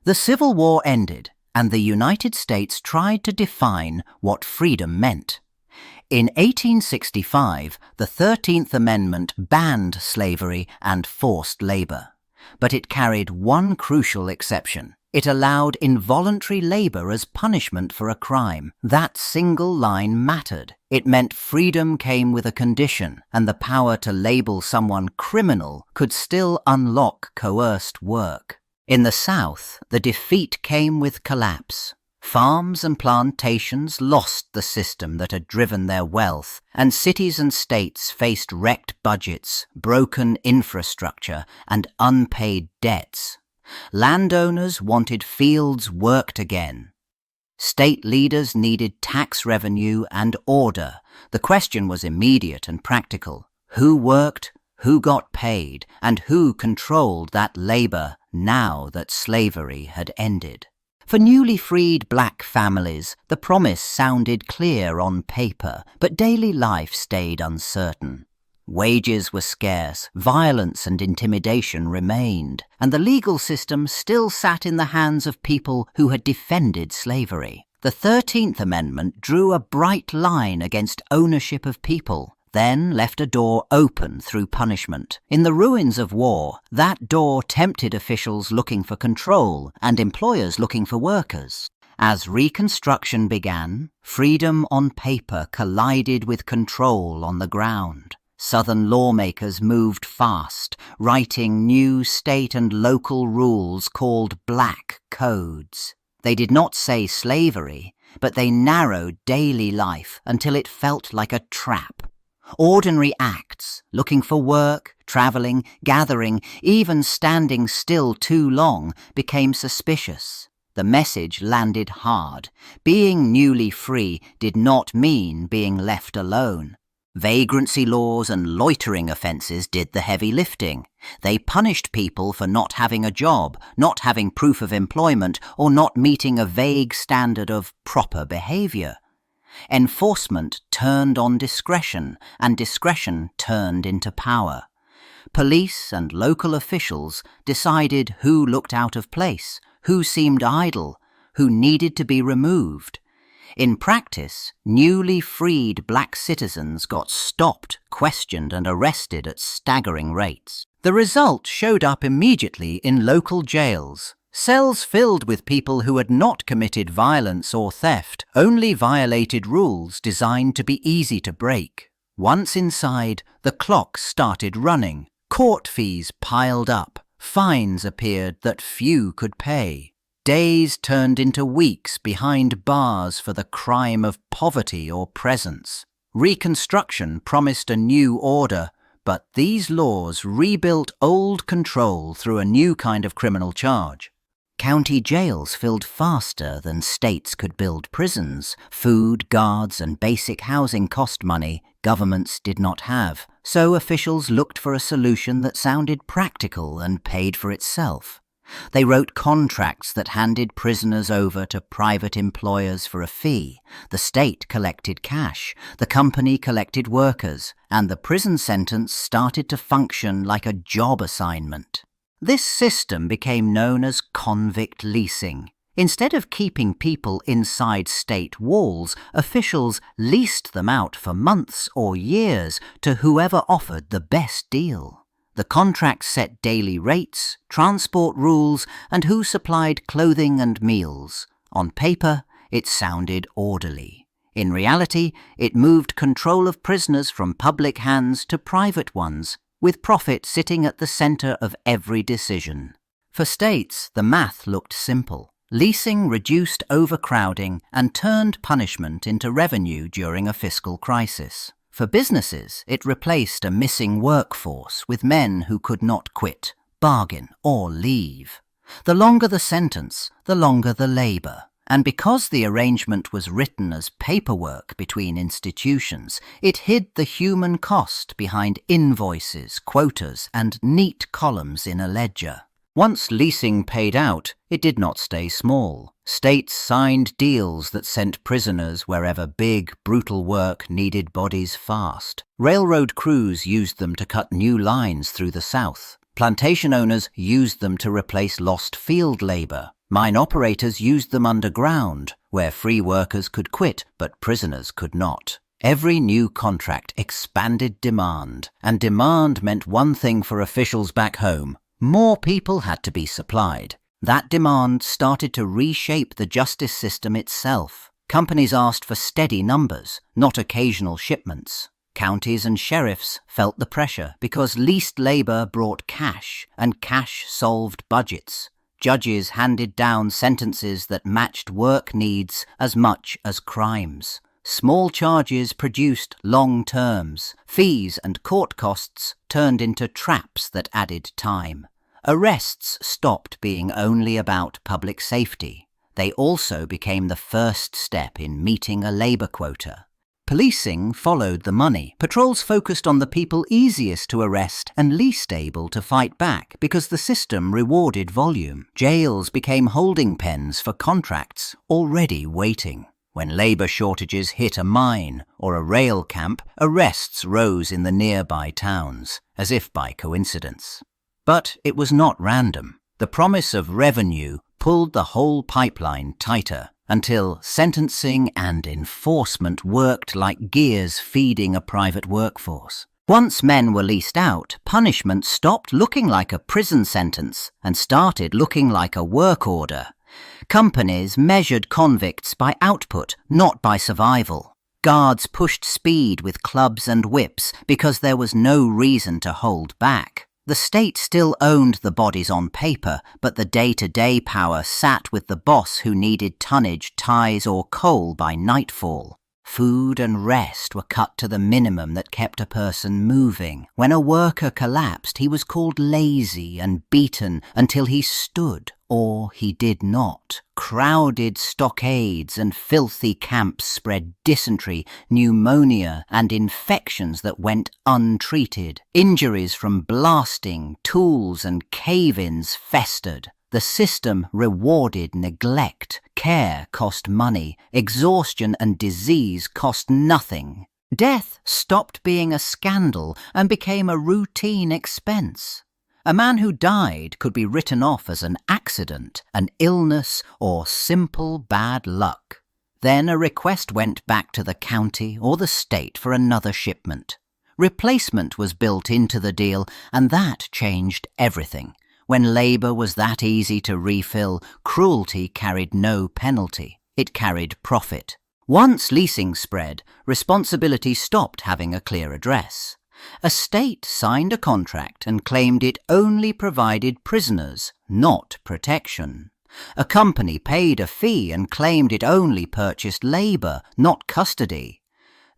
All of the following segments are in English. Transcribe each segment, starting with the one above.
The Civil War ended, and the United States tried to define what freedom meant. In 1865, the 13th Amendment banned slavery and forced labor. But it carried one crucial exception. It allowed involuntary labor as punishment for a crime. That single line mattered. It meant freedom came with a condition, and the power to label someone criminal could still unlock coerced work. In the South, the defeat came with collapse. Farms and plantations lost the system that had driven their wealth, and cities and states faced wrecked budgets, broken infrastructure, and unpaid debts. Landowners wanted fields worked again. State leaders needed tax revenue and order. The question was immediate and practical. Who worked, who got paid, and who controlled that labor now that slavery had ended? For newly freed black families, the promise sounded clear on paper, but daily life stayed uncertain. Wages were scarce, violence and intimidation remained, and the legal system still sat in the hands of people who had defended slavery. The 13th Amendment drew a bright line against ownership of people, then left a door open through punishment. In the ruins of war, that door tempted officials looking for control and employers looking for workers. As Reconstruction began, freedom on paper collided with control on the ground. Southern lawmakers moved fast, writing new state and local rules called black codes. They did not say slavery, but they narrowed daily life until it felt like a trap. Ordinary acts, looking for work, traveling, gathering, even standing still too long, became suspicious. The message landed hard. Being newly free did not mean being left alone. Vagrancy laws and loitering offences did the heavy lifting. They punished people for not having a job, not having proof of employment, or not meeting a vague standard of proper behaviour. Enforcement turned on discretion, and discretion turned into power. Police and local officials decided who looked out of place, who seemed idle, who needed to be removed. In practice, newly freed black citizens got stopped, questioned, and arrested at staggering rates. The result showed up immediately in local jails. Cells filled with people who had not committed violence or theft, only violated rules designed to be easy to break. Once inside, the clock started running. Court fees piled up. Fines appeared that few could pay. Days turned into weeks behind bars for the crime of poverty or presence. Reconstruction promised a new order, but these laws rebuilt old control through a new kind of criminal charge. County jails filled faster than states could build prisons. Food, guards, and basic housing cost money governments did not have, so officials looked for a solution that sounded practical and paid for itself. They wrote contracts that handed prisoners over to private employers for a fee. The state collected cash, the company collected workers, and the prison sentence started to function like a job assignment. This system became known as convict leasing. Instead of keeping people inside state walls, officials leased them out for months or years to whoever offered the best deal. The contracts set daily rates, transport rules, and who supplied clothing and meals. On paper, it sounded orderly. In reality, it moved control of prisoners from public hands to private ones, with profit sitting at the center of every decision. For states, the math looked simple. Leasing reduced overcrowding and turned punishment into revenue during a fiscal crisis. For businesses, it replaced a missing workforce with men who could not quit, bargain, or leave. The longer the sentence, the longer the labor. And because the arrangement was written as paperwork between institutions, it hid the human cost behind invoices, quotas, and neat columns in a ledger. Once leasing paid out, it did not stay small. States signed deals that sent prisoners wherever big, brutal work needed bodies fast. Railroad crews used them to cut new lines through the South. Plantation owners used them to replace lost field labor. Mine operators used them underground, where free workers could quit but prisoners could not. Every new contract expanded demand, and demand meant one thing for officials back home: more people had to be supplied. That demand started to reshape the justice system itself. Companies asked for steady numbers, not occasional shipments. Counties and sheriffs felt the pressure because leased labour brought cash, and cash solved budgets. Judges handed down sentences that matched work needs as much as crimes. Small charges produced long terms. Fees and court costs turned into traps that added time. Arrests stopped being only about public safety. They also became the first step in meeting a labour quota. Policing followed the money. Patrols focused on the people easiest to arrest and least able to fight back because the system rewarded volume. Jails became holding pens for contracts already waiting. When labour shortages hit a mine or a rail camp, arrests rose in the nearby towns, as if by coincidence. But it was not random. The promise of revenue pulled the whole pipeline tighter until sentencing and enforcement worked like gears feeding a private workforce. Once men were leased out, punishment stopped looking like a prison sentence and started looking like a work order. Companies measured convicts by output, not by survival. Guards pushed speed with clubs and whips because there was no reason to hold back. The state still owned the bodies on paper, but the day-to-day power sat with the boss who needed tonnage, ties, or coal by nightfall. Food and rest were cut to the minimum that kept a person moving. When a worker collapsed, he was called lazy and beaten until he stood, or he did not. Crowded stockades and filthy camps spread dysentery, pneumonia, and infections that went untreated. Injuries from blasting, tools, and cave-ins festered. The system rewarded neglect. Care cost money. Exhaustion and disease cost nothing. Death stopped being a scandal and became a routine expense. A man who died could be written off as an accident, an illness, or simple bad luck. Then a request went back to the county or the state for another shipment. Replacement was built into the deal, and that changed everything. When labour was that easy to refill, cruelty carried no penalty. It carried profit. Once leasing spread, responsibility stopped having a clear address. A state signed a contract and claimed it only provided prisoners, not protection. A company paid a fee and claimed it only purchased labour, not custody.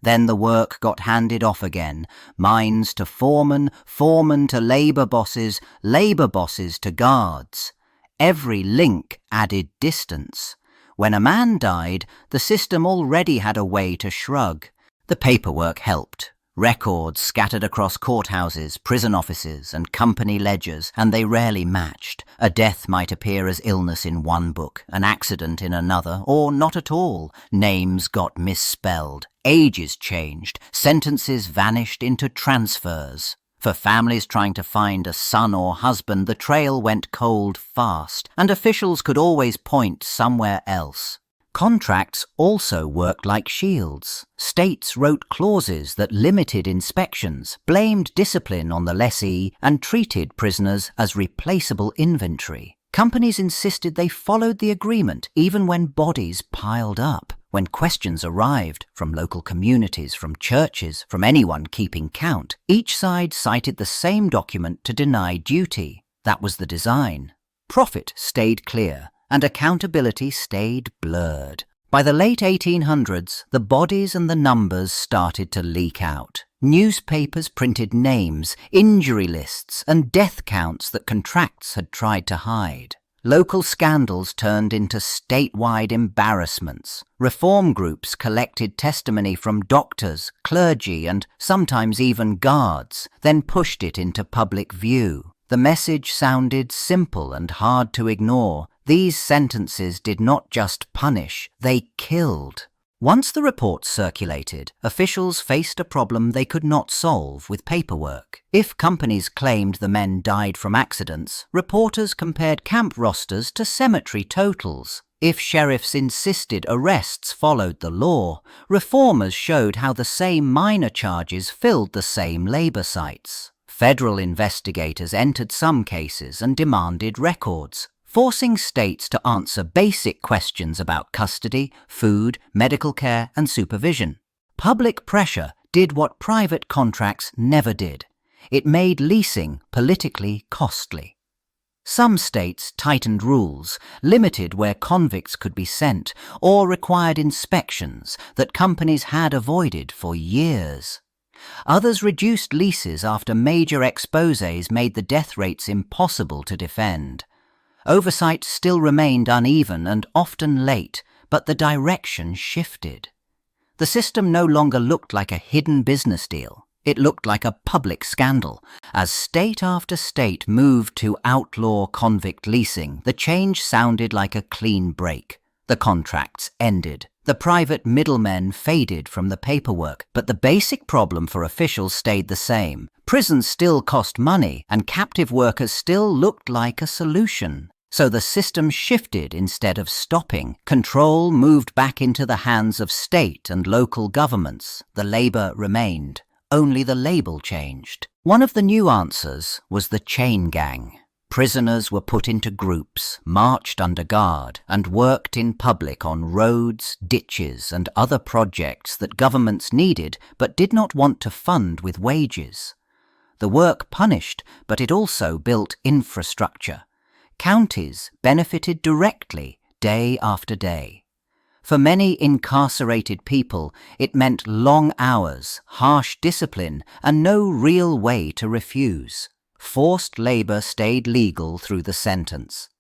Then the work got handed off again, mines to foremen, foremen to labour bosses to guards. Every link added distance. When a man died, the system already had a way to shrug. The paperwork helped. Records scattered across courthouses, prison offices, and company ledgers, and they rarely matched. A death might appear as illness in one book, an accident in another, or not at all. Names got misspelled. Ages changed. Sentences vanished into transfers. For families trying to find a son or husband, the trail went cold fast, and officials could always point somewhere else. Contracts also worked like shields. States wrote clauses that limited inspections, blamed discipline on the lessee, and treated prisoners as replaceable inventory. Companies insisted they followed the agreement even when bodies piled up. When questions arrived from local communities, from churches, from anyone keeping count, each side cited the same document to deny duty. That was the design. Profit stayed clear, and accountability stayed blurred. By the late 1800s, the bodies and the numbers started to leak out. Newspapers printed names, injury lists, and death counts that contracts had tried to hide. Local scandals turned into statewide embarrassments. Reform groups collected testimony from doctors, clergy, and sometimes even guards, then pushed it into public view. The message sounded simple and hard to ignore. These sentences did not just punish, they killed. Once the reports circulated, officials faced a problem they could not solve with paperwork. If companies claimed the men died from accidents, reporters compared camp rosters to cemetery totals. If sheriffs insisted arrests followed the law, reformers showed how the same minor charges filled the same labor sites. Federal investigators entered some cases and demanded records, forcing states to answer basic questions about custody, food, medical care, and supervision. Public pressure did what private contracts never did. It made leasing politically costly. Some states tightened rules, limited where convicts could be sent, or required inspections that companies had avoided for years. Others reduced leases after major exposés made the death rates impossible to defend. Oversight still remained uneven and often late, but the direction shifted. The system no longer looked like a hidden business deal. It looked like a public scandal. As state after state moved to outlaw convict leasing, the change sounded like a clean break. The contracts ended. The private middlemen faded from the paperwork, but the basic problem for officials stayed the same. Prisons still cost money, and captive workers still looked like a solution. So the system shifted instead of stopping. Control moved back into the hands of state and local governments. The labor remained. Only the label changed. One of the new answers was the chain gang. Prisoners were put into groups, marched under guard, and worked in public on roads, ditches, and other projects that governments needed but did not want to fund with wages. The work punished, but it also built infrastructure. Counties benefited directly, day after day. For many incarcerated people, it meant long hours, harsh discipline, and no real way to refuse. Forced labor stayed legal through the sentence.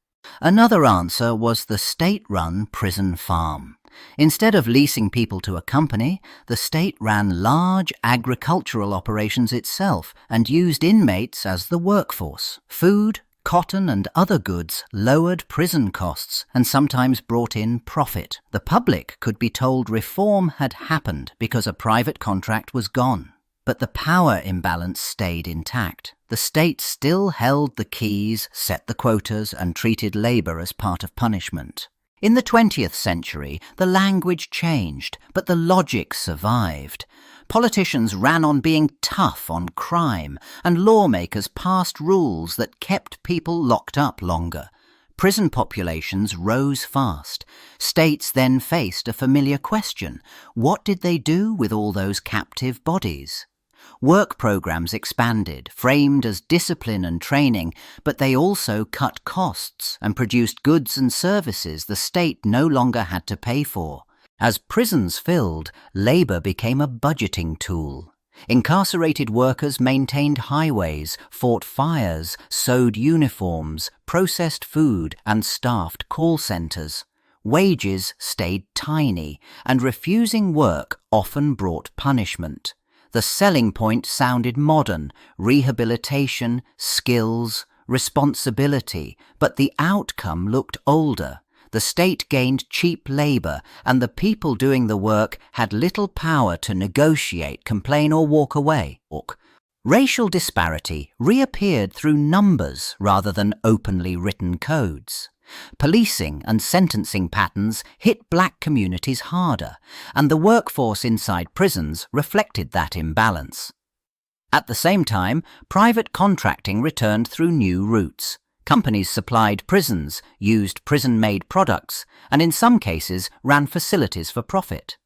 Another answer was the state-run prison farm. Instead of leasing people to a company, the state ran large agricultural operations itself and used inmates as the workforce. Food, cotton and other goods lowered prison costs and sometimes brought in profit. The public could be told reform had happened because a private contract was gone. But the power imbalance stayed intact. The state still held the keys, set the quotas, and treated labor as part of punishment. In the 20th century, the language changed, but the logic survived. Politicians ran on being tough on crime, and lawmakers passed rules that kept people locked up longer. Prison populations rose fast. States then faced a familiar question. What did they do with all those captive bodies? Work programs expanded, framed as discipline and training, but they also cut costs and produced goods and services the state no longer had to pay for. As prisons filled, labor became a budgeting tool. Incarcerated workers maintained highways, fought fires, sewed uniforms, processed food, and staffed call centers. Wages stayed tiny, and refusing work often brought punishment. The selling point sounded modern: rehabilitation, skills, responsibility, but the outcome looked older. The state gained cheap labor, and the people doing the work had little power to negotiate, complain, or walk away. Racial disparity reappeared through numbers rather than openly written codes. Policing and sentencing patterns hit black communities harder, and the workforce inside prisons reflected that imbalance. At the same time, private contracting returned through new routes. Companies supplied prisons, used prison-made products, and in some cases ran facilities for profit.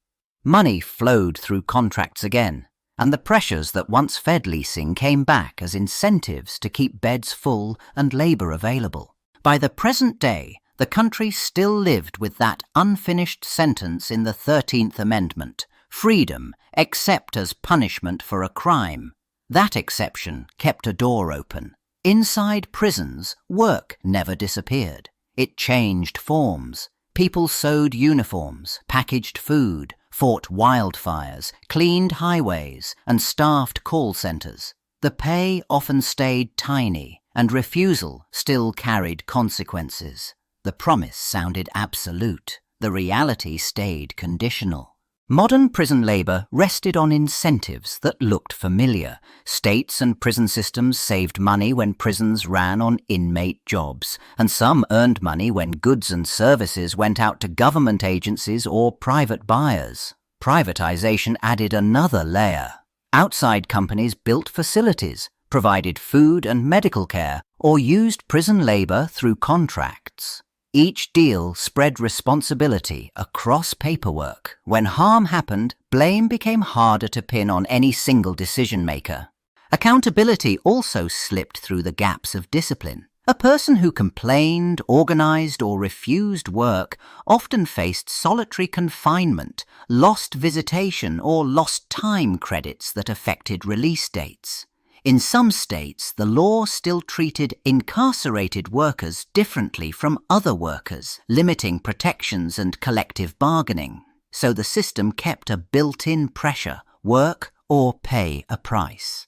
Money flowed through contracts again, and the pressures that once fed leasing came back as incentives to keep beds full and labor available. By the present day, the country still lived with that unfinished sentence in the 13th Amendment: freedom except as punishment for a crime. That exception kept a door open. Inside prisons, work never disappeared. It changed forms. People sewed uniforms, packaged food, fought wildfires, cleaned highways, and staffed call centers. The pay often stayed tiny, and refusal still carried consequences. The promise sounded absolute. The reality stayed conditional. Modern prison labour rested on incentives that looked familiar. States and prison systems saved money when prisons ran on inmate jobs, and some earned money when goods and services went out to government agencies or private buyers. Privatisation added another layer. Outside companies built facilities, provided food and medical care, or used prison labour through contracts. Each deal spread responsibility across paperwork. When harm happened, blame became harder to pin on any single decision-maker. Accountability also slipped through the gaps of discipline. A person who complained, organised, or refused work often faced solitary confinement, lost visitation, or lost time credits that affected release dates. In some states, the law still treated incarcerated workers differently from other workers, limiting protections and collective bargaining. So the system kept a built-in pressure: work or pay a price.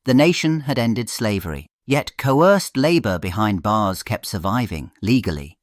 The nation had ended slavery, yet coerced labour behind bars kept surviving legally.